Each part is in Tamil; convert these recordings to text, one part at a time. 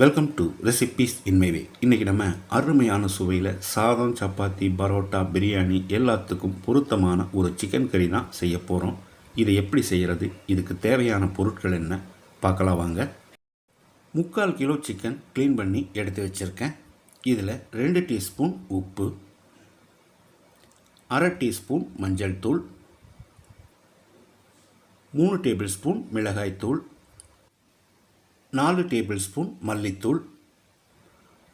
Welcome to recipes in my way. இன்றைக்கி நம்ம அருமையான சுவையில் சாதம், சப்பாத்தி, பரோட்டா, பிரியாணி எல்லாத்துக்கும் பொருத்தமான ஒரு சிக்கன் கறி தான் செய்ய போகிறோம். இதை எப்படி செய்கிறது, இதுக்கு தேவையான பொருட்கள் என்ன பார்க்கலாம் வாங்க. 3/4 கிலோ சிக்கன் க்ளீன் பண்ணி எடுத்து வச்சுருக்கேன். இதில் 2 டீஸ்பூன் உப்பு, 1/2 டீஸ்பூன் மஞ்சள் தூள், 3 டேபிள் ஸ்பூன் மிளகாய் தூள், 4 டேபிள் ஸ்பூன் மல்லித்தூள்,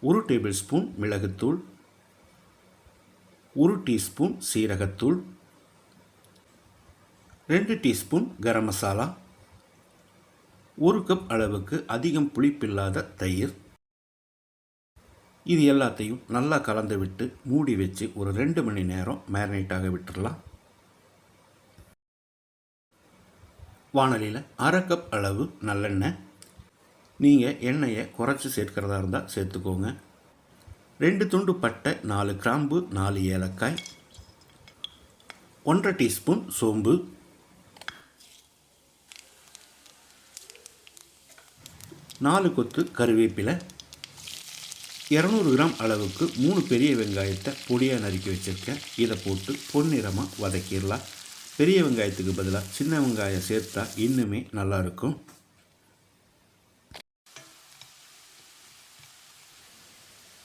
1 டேபிள் ஸ்பூன் மிளகுத்தூள், 1 டீஸ்பூன் சீரகத்தூள், 2 டீஸ்பூன் கரம் மசாலா, 1 கப் அளவுக்கு அதிகம் புளிப்பில்லாத தயிர். இது எல்லாத்தையும் நல்லா கலந்து விட்டு மூடி வச்சு ஒரு 2 மணி நேரம் மேரினேட்டாக விட்டுடலாம். வாணலியில் 1/2 கப் அளவு நல்லெண்ணெய். நீங்கள் எண்ணெயை குறைச்சி சேர்க்கிறதா இருந்தால் சேர்த்துக்கோங்க. 2 துண்டு பட்டை, 4 கிராம்பு, 4 ஏலக்காய், 1/2 டீஸ்பூன் சோம்பு, 4 கொத்து கருவேப்பிலை, 200 கிராம் அளவுக்கு 3 பெரிய வெங்காயத்தை பொடியாக நறுக்கி வச்சுருக்கேன். இதை போட்டு பொன்னிறமாக வதக்கிடலாம். பெரிய வெங்காயத்துக்கு பதிலாக சின்ன வெங்காயம் சேர்த்தா இன்னுமே நல்லாயிருக்கும்.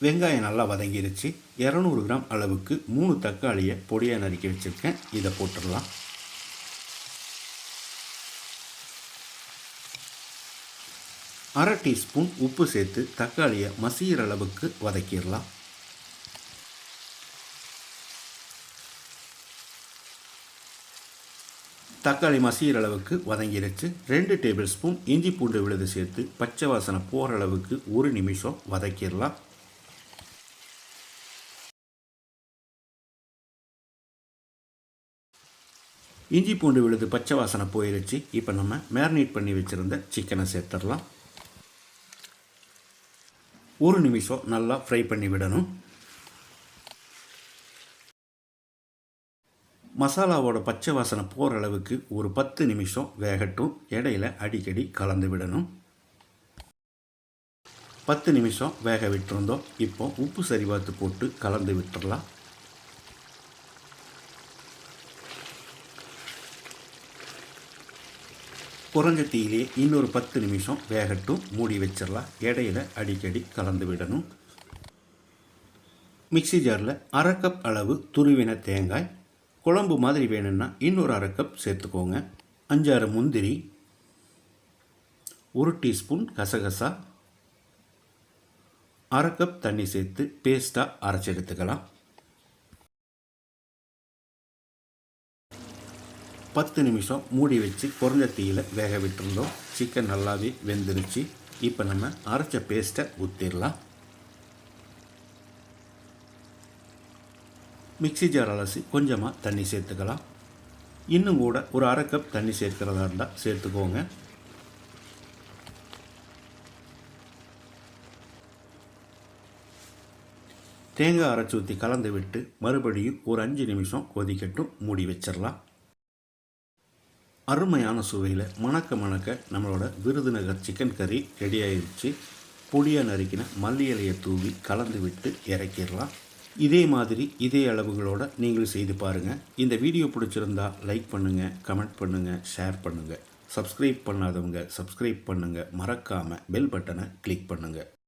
வெங்காயம் நல்லா வதங்கிருச்சு. 200 கிராம் அளவுக்கு 3 தக்காளியை பொடியாக நறுக்கி வச்சுருக்கேன். இதை போட்டுடலாம். அரை டீஸ்பூன் உப்பு சேர்த்து தக்காளியை மசிகிற அளவுக்கு வதக்கிடலாம். தக்காளி மசிகிற அளவுக்கு வதங்கிருச்சு. 2 டேபிள் ஸ்பூன் இஞ்சி பூண்டு விழுது சேர்த்து பச்சை வாசனை போகிற அளவுக்கு 1 நிமிஷம் வதக்கிடலாம். இஞ்சி பூண்டு விழுது பச்சை வாசனை போயிடுச்சு. இப்போ நம்ம மேரினேட் பண்ணி வச்சுருந்த சிக்கனை சேர்த்துடலாம். 1 நிமிஷம் நல்லா ஃப்ரை பண்ணி விடணும். மசாலாவோட பச்சை வாசனை போகிற அளவுக்கு ஒரு 10 நிமிஷம் வேகட்டும். இடையில அடிக்கடி கலந்து விடணும். 10 நிமிஷம் வேக விட்டுருந்தோம். இப்போ உப்பு சரி பார்த்து போட்டு கலந்து விட்டுடலாம். குறைஞ்ச தீயிலே இன்னொரு 10 நிமிஷம் வேகட்டும். மூடி வச்சிடலாம். இடையில அடிக்கடி கலந்து விடணும். மிக்சி ஜாரில் 1/2 கப் அளவு துருவின தேங்காய், குழம்பு மாதிரி வேணும்னா இன்னொரு 1/2 கப் சேர்த்துக்கோங்க. 5-6 முந்திரி, 1 டீஸ்பூன் கசகசா, 1/2 கப் தண்ணி சேர்த்து பேஸ்ட்டாக அரைச்சி எடுத்துக்கலாம். 10 நிமிஷம் மூடி வச்சு குறைஞ்ச தீயில் வேக விட்டுருந்தோம். சிக்கன் நல்லாவே வெந்துருச்சு. இப்போ நம்ம அரைச்ச பேஸ்ட்டை ஊற்றிடலாம். மிக்சி ஜார் அலசி கொஞ்சமாக தண்ணி சேர்த்துக்கலாம். இன்னும் கூட ஒரு 1/2 கப் தண்ணி சேர்க்கிறதா இருந்தால் சேர்த்துக்கோங்க. தேங்காய் அரைச்சி ஊற்றி கலந்து விட்டு மறுபடியும் ஒரு 5 நிமிஷம் கொதிக்கட்டும். மூடி வச்சிடலாம். அருமையான சுவையில் மணக்க மணக்க நம்மளோட விருதுநகர் சிக்கன் கறி ரெடி ஆயிடுச்சு. பொடியாக நறுக்கின மல்லி இலையை தூவி கலந்து விட்டு இறக்கிடலாம். இதே மாதிரி இதே அளவுகளோடு நீங்களும் செய்து பாருங்கள். இந்த வீடியோ பிடிச்சிருந்தா லைக் பண்ணுங்கள், கமெண்ட் பண்ணுங்கள், ஷேர் பண்ணுங்கள். சப்ஸ்கிரைப் பண்ணாதவங்க சப்ஸ்கிரைப் பண்ணுங்கள். மறக்காமல் பெல் பட்டனை கிளிக் பண்ணுங்கள்.